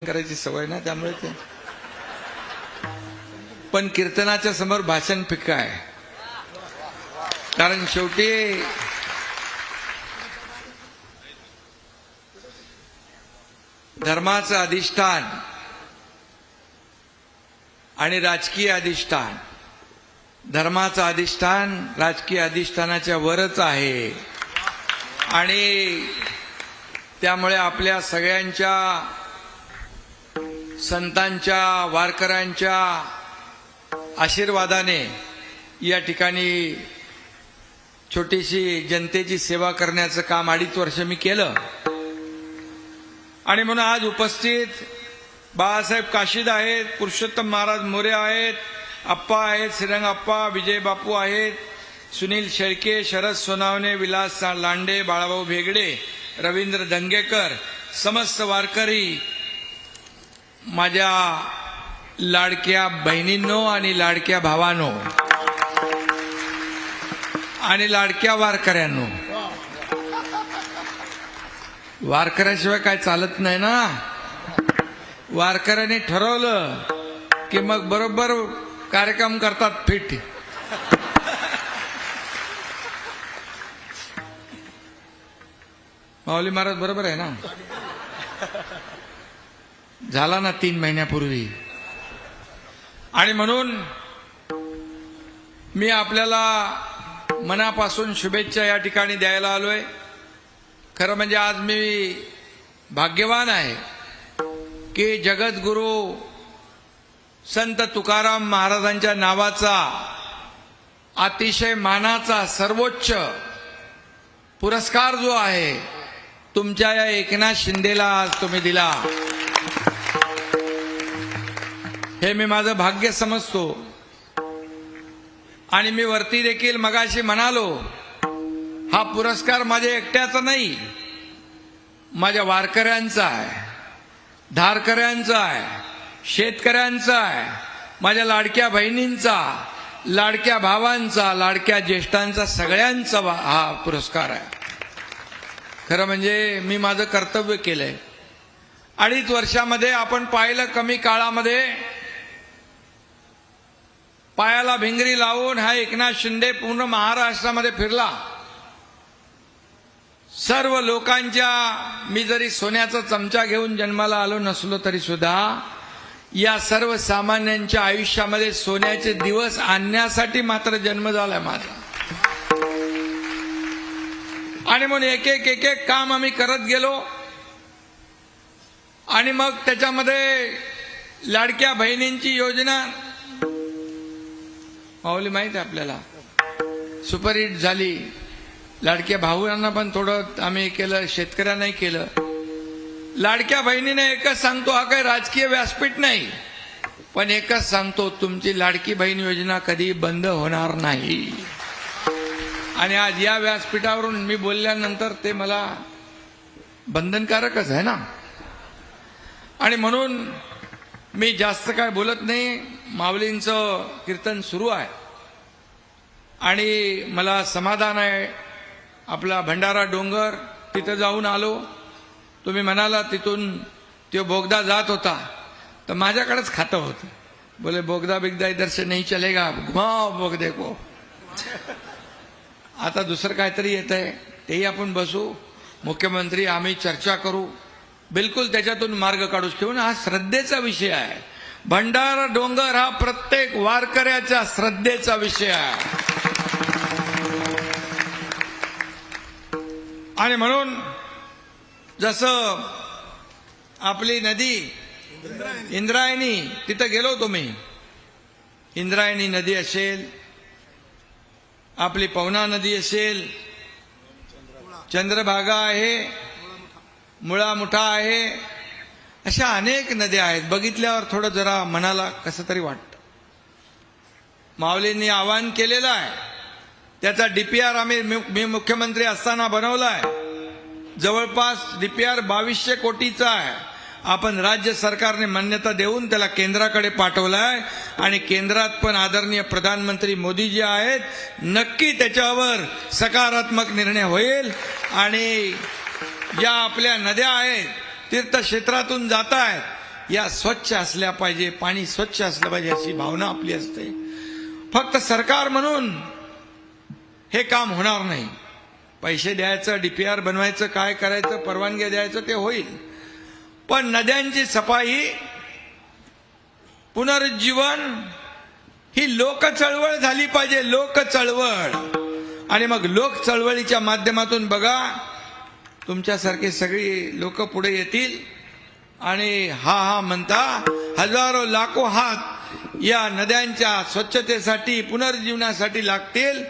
करायची सवय ना, त्यामुळे ते. पण कीर्तनाच्या समोर भाषण फिक्का आहे, कारण शेवटी धर्माचं अधिष्ठान आणि राजकीय अधिष्ठान, धर्माचं अधिष्ठान राजकीय अधिष्ठानाच्या वरच आहे. आणि त्यामुळे आपल्या सगळ्यांच्या संतांच्या, वारकऱ्यांच्या आशीर्वादाने या ठिकाणी छोटीशी जनतेची सेवा करण्याचं काम 2.5 वर्ष मी केलं. आणि म्हणून आज उपस्थित बाळासाहेब काशीद आहेत, पुरुषोत्तम महाराज मोरे आहेत, अप्पा आहेत, श्रीरंग अप्पा, विजय बापू आहेत, सुनील शेळके, शरद सोनावणे, विलास लांडे, बाळाभाऊ भेगडे, रवींद्र दंगेकर, समस्त वारकरी, माझ्या लाडक्या बहिणींनो आणि लाडक्या भावांनो आणि लाडक्या वारकऱ्यांनो. वारकऱ्याशिवाय काय चालत नाही ना. वारकऱ्यांनी ठरवलं की मग बरोबर कार्यक्रम करतात फिट. माऊली महाराज बरोबर आहे ना. झाला ना 3 महिन्यापूर्वी. आणि म्हणून मी आपल्याला मनापासून शुभेच्छा या ठिकाणी द्यायला आलोय. खरं म्हणजे आज मी भाग्यवान आहे की जगद्गुरु संत तुकाराम महाराजांच्या नावाचा अतिशय मानाचा सर्वोच्च पुरस्कार जो आहे तुमच्या या एकनाथ शिंदेला आज तुम्ही दिला. हे मी माझं भाग्य समजतो. आणि मी वरती देखील मगाशी म्हणालो, हा पुरस्कार माझ्या एकट्याचा नाही, माझ्या वारकऱ्यांचा आहे, धारकऱ्यांचा आहे, शेतकऱ्यांचा आहे, माझ्या लाडक्या बहिणींचा, लाडक्या भावांचा, लाडक्या ज्येष्ठांचा, सगळ्यांचा हा पुरस्कार आहे. खरं म्हणजे मी माझं कर्तव्य केलंय. 2.5 वर्षामध्ये आपण पाहिलं, कमी काळामध्ये पायाला भिंगरी लावून हा एकनाथ शिंदे पूर्ण महाराष्ट्रामध्ये फिरला. सर्व लोकांच्या, मी जरी सोन्याचा चमचा घेऊन जन्माला आलो नसलो तरी सुद्धा या सर्वसामान्यांच्या आयुष्यामध्ये सोन्याचे दिवस आणण्यासाठी मात्र जन्म झालाय माझा. आणि म्हणून एक एक काम आम्ही करत गेलो. आणि मग त्याच्यामध्ये लाडक्या बहिणींची योजना माऊली माहिती आहे आपल्याला, सुपरहिट झाली. लाडक्या भाऊंना पण थोडं आम्ही केलं, शेतकऱ्यांनाही केलं. लाडक्या बहिणीने एकच सांगतो, हा काही राजकीय व्यासपीठ नाही, पण एकच सांगतो, तुमची लाडकी बहीण योजना कधी बंद होणार नाही. आणि आज या व्यासपीठावरून मी बोलल्यानंतर ते मला बंधनकारकच आहे ना. आणि म्हणून मी जास्त काय बोलत नाही. माऊलींचं कीर्तन सुरू आहे आणि मला समाधान आहे. आपला भंडारा डोंगर तिथं जाऊन आलो. तुम्ही म्हणाला तिथून तो बोगदा जात होता, तर माझ्याकडेच खातं होतं. बोले बोगदा बिगदा इधर से नहीं चलेगा, घुमाओ बोगदे को. आता दुसरं काहीतरी येत आहे, तेही आपण बसू, मुख्यमंत्री आम्ही चर्चा करू, बिलकुल त्याच्यातून मार्ग काढू. घेऊन हा श्रद्धेचा विषय आहे. भंडारा डोंगर हा प्रत्येक वारकऱ्याच्या श्रद्धेचा विषय आहे. आणि म्हणून जसं आपली नदी इंद्रायणी, तिथं गेलो तुम्ही, इंद्रायणी नदी असेल, आपली पवना नदी असेल, चंद्रभागा आहे, मुळा मुठा आहे, अशा अनेक नद्या आहेत. बघितल्यावर थोडं जरा मनाला कसं तरी वाटतं. माऊलींनी आवाहन केलेलं आहे, त्याचा डीपीआर मी मुख्यमंत्री असताना बनवलाय. जवळपास डीपीआर 2200 कोटीचा आहे. आपण राज्य सरकारने मान्यता देऊन त्याला केंद्राकडे पाठवलाय. आणि केंद्रात पण आदरणीय प्रधानमंत्री मोदीजी आहेत. नक्की त्याच्यावर सकारात्मक निर्णय होईल. आणि ज्या आपल्या नद्या आहेत तीर्थक्षेत्रातून जात आहेत या स्वच्छ असल्या पाहिजे, पाणी स्वच्छ असलं पाहिजे अशी भावना आपली असते. फक्त सरकार म्हणून हे काम होणार नाही. पैसे द्यायचं, डीपीआर बनवायचं, काय करायचं, परवानग्या द्यायचं ते होईल, पण नद्यांची सफाई, पुनरुज्जीवन ही लोक चळवळ झाली पाहिजे. लोक चळवळ. आणि मग लोक चळवळीच्या माध्यमातून बघा तुमच्यासारखे सगळी लोक पुढे येतील आणि हा हा म्हणता हजारो लाखो हात या नद्यांच्या स्वच्छतेसाठी, पुनर्जीवनासाठी लागतील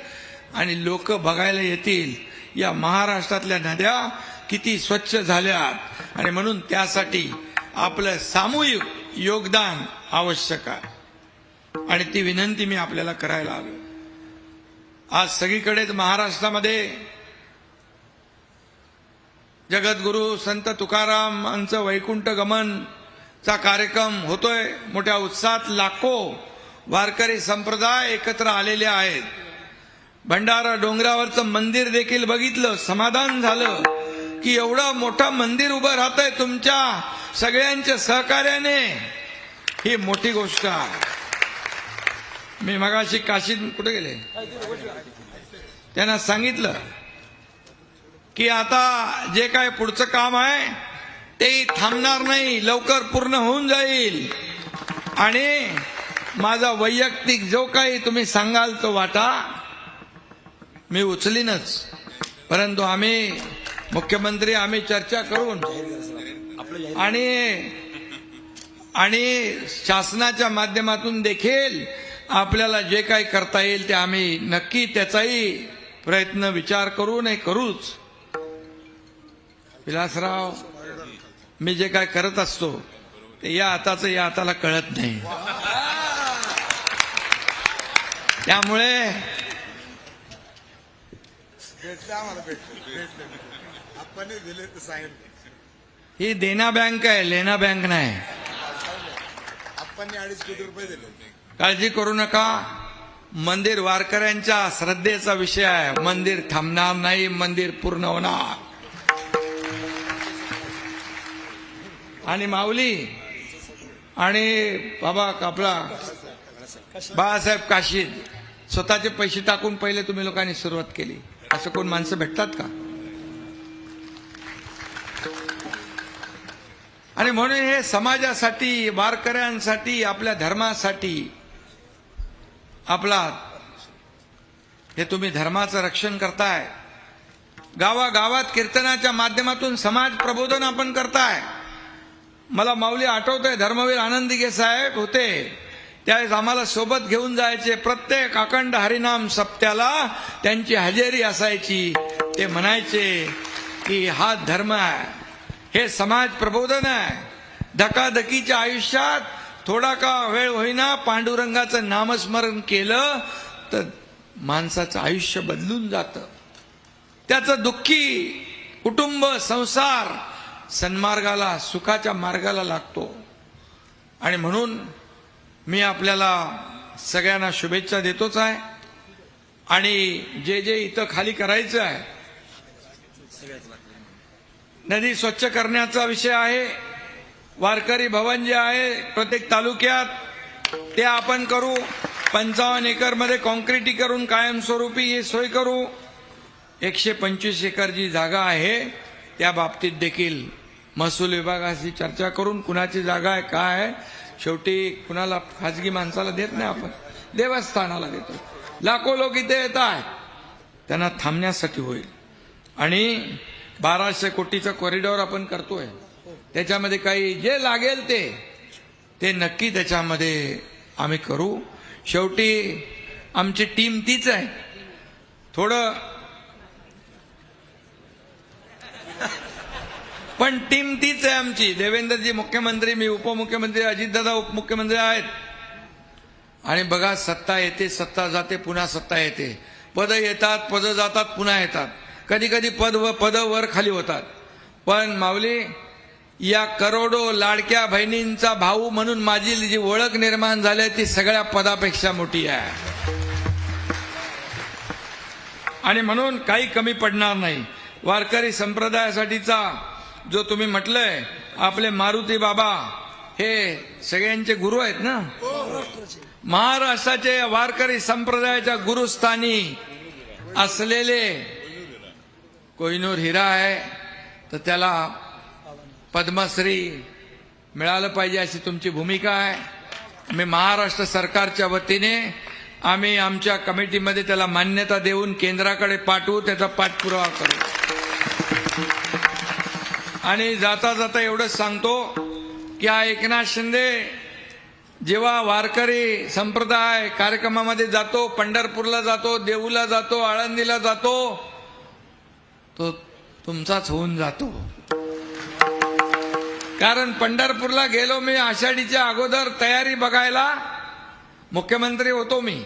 आणि लोक बघायला येतील या महाराष्ट्रातल्या नद्या किती स्वच्छ झाल्यात. आणि म्हणून त्यासाठी आपलं सामूहिक योगदान आवश्यक आहे आणि ती विनंती मी आपल्याला करायला आलो. आज सगळीकडेच महाराष्ट्रामध्ये जगद्गुरु संत तुकारामांचं वैकुंठ गमनचा कार्यक्रम होतोय. मोठ्या उत्साहात लाखो वारकरी संप्रदाय एकत्र आलेले आहेत. भंडारा डोंगरावरचं मंदिर देखील बघितलं, समाधान झालं की एवढं मोठं मंदिर उभं राहतंय तुमच्या सगळ्यांच्या सहकार्याने. ही मोठी गोष्ट आहे. मी मगाशी काशीत कुठे गेले त्यांना सांगितलं की आता जे काय पुढचं काम आहे ते थांबणार नाही, लवकर पूर्ण होऊन जाईल आणि माझा वैयक्तिक जो काही तुम्ही सांगाल तो वाटा मी उचलीनच. परंतु आम्ही मुख्यमंत्री आम्ही चर्चा करून आणि शासनाच्या माध्यमातून देखील आपल्याला जे काही करता येईल ते आम्ही नक्की त्याचाही प्रयत्न विचार करू, नाही करूच. विलासराव, मी जे काय करत असतो ते या हाताचं या हाताला कळत नाही. त्यामुळे ही देना बँक आहे, लेना बँक नाही. आपण 2.5 कोटी रुपये दिले. काळजी करू नका. मंदिर वारकऱ्यांच्या श्रद्धेचा विषय आहे. मंदिर थांबणार नाही, मंदिर पूर्ण होणार. आणि माऊली आणि बाबा आपला बाळासाहेब काशीद स्वतःचे पैसे टाकून पहिले तुम्ही लोकांनी सुरुवात केली. असं कोण माणसं भेटतात का? आणि म्हणून हे समाजासाठी, वारकऱ्यांसाठी, आपल्या धर्मासाठी आपला हे तुम्ही धर्माचं रक्षण करताय. गावागावात कीर्तनाच्या माध्यमातून समाज प्रबोधन आपण करताय. मला माऊली आठवतंय, धर्मवीर आनंदीगे साहेब होते त्यावेळेस आम्हाला सोबत घेऊन जायचे. प्रत्येक अखंड हरिनाम सप्त्याला त्यांची हजेरी असायची. ते म्हणायचे की हा धर्म आहे, हे समाज प्रबोधन आहे. धकाधकीच्या आयुष्यात थोडा का वेळ होईना पांडुरंगाचं नामस्मरण केलं तर माणसाचं आयुष्य बदलून जातं. त्याचं दुःखी कुटुंब, संसार सन्मार्गाला, सुखाच्या मार्गाला लागतो. आणि म्हणून मी आपल्याला सगळ्यांना शुभेच्छा देतोच आहे. आणि जे जे इथं खाली करायचं आहे, नदी स्वच्छ करण्याचा विषय आहे. वारकरी भवन जे आहे प्रत्येक तालुक्यात ते आपण करू. 55 एकरमध्ये कॉन्क्रिटीकरण कायमस्वरूपी ही सोय करू. 125 एकर जी जागा आहे त्या बाबतीत देखील महसूल विभागाशी चर्चा करून कुणाची जागा आहे, काय आहे, शेवटी कुणाला खाजगी माणसाला देत नाही, आपण देवस्थानाला देतो. लाखो लोक इथे येत आहेत, त्यांना थांबण्यासाठी होईल. आणि 1200 कोटीचा कॉरिडॉर आपण करतोय. त्याच्यामध्ये काही जे लागेल ते नक्की त्याच्यामध्ये आम्ही करू. शेवटी आमची टीम तीच आहे. थोडं पण टीम तीच आहे आमची. देवेंद्रजी मुख्यमंत्री, मी उपमुख्यमंत्री, अजितदादा उपमुख्यमंत्री आहेत. आणि बघा, सत्ता येते, सत्ता जाते, पुन्हा सत्ता येते. पद येतात, पद जातात, पुन्हा येतात. कधी कधी पद वर खाली होतात. पण माऊली, या करोडो लाडक्या बहिणींचा भाऊ म्हणून माझी जी ओळख निर्माण झाली ती सगळ्या पदापेक्षा मोठी आहे. आणि म्हणून काही कमी पडणार नाही. वारकरी संप्रदायासाठीचा जो तुम्ही म्हटलंय, आपले मारुती बाबा हे सगळ्यांचे गुरु आहेत ना. महाराष्ट्राचे वारकरी संप्रदायाच्या गुरुस्थानी असलेले कोहिनूर हिरा आहे, तर त्याला पद्मश्री मिळालं पाहिजे अशी तुमची भूमिका आहे. मी महाराष्ट्र सरकारच्या वतीने आम्ही आमच्या कमिटीमध्ये त्याला मान्यता देऊन केंद्राकडे पाठवू, त्याचा पाठपुरावा करू. आणि जाता जाता एवढंच सांगतो की हा एकनाथ शिंदे जेव्हा वारकरी संप्रदाय कार्यक्रमामध्ये जातो, पंढरपूरला जातो, देऊला जातो, आळंदीला जातो, तो तुमचाच होऊन जातो. कारण पंढरपूरला गेलो मी आषाढीच्या अगोदर तयारी बघायला, मुख्यमंत्री होतो मी,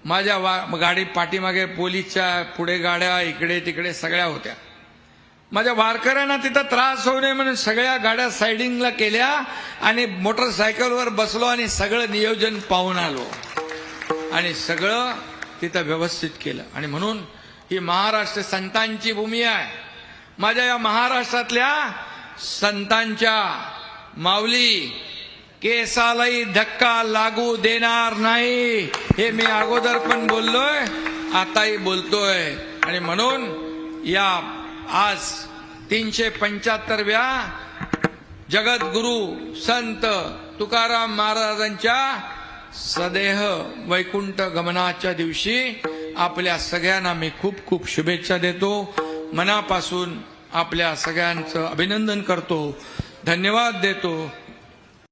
माझ्या गाडी पाठीमागे पोलीसच्या पुढे गाड्या इकडे तिकडे सगळ्या होत्या. माझ्या वारकऱ्यांना तिथं त्रास होऊ नये म्हणून सगळ्या गाड्या सायडिंगला केल्या आणि मोटरसायकलवर बसलो आणि सगळं नियोजन पाहून आलो आणि सगळं तिथं व्यवस्थित केलं. आणि म्हणून ही महाराष्ट्र संतांची भूमी आहे. माझ्या या महाराष्ट्रातल्या संतांच्या माऊली केसालाही धक्का लागू देणार नाही, हे मी अगोदर पण बोललोय, आताही बोलतोय. आणि म्हणून या आज 375व्या जगद्गुरु संत तुकाराम महाराजांच्या सदेह वैकुंठ गमनाच्या दिवशी आपल्या सगळ्यांना मी खूप खूप शुभेच्छा देतो. मनापासून आपल्या सगळ्यांचं अभिनंदन करतो, धन्यवाद देतो.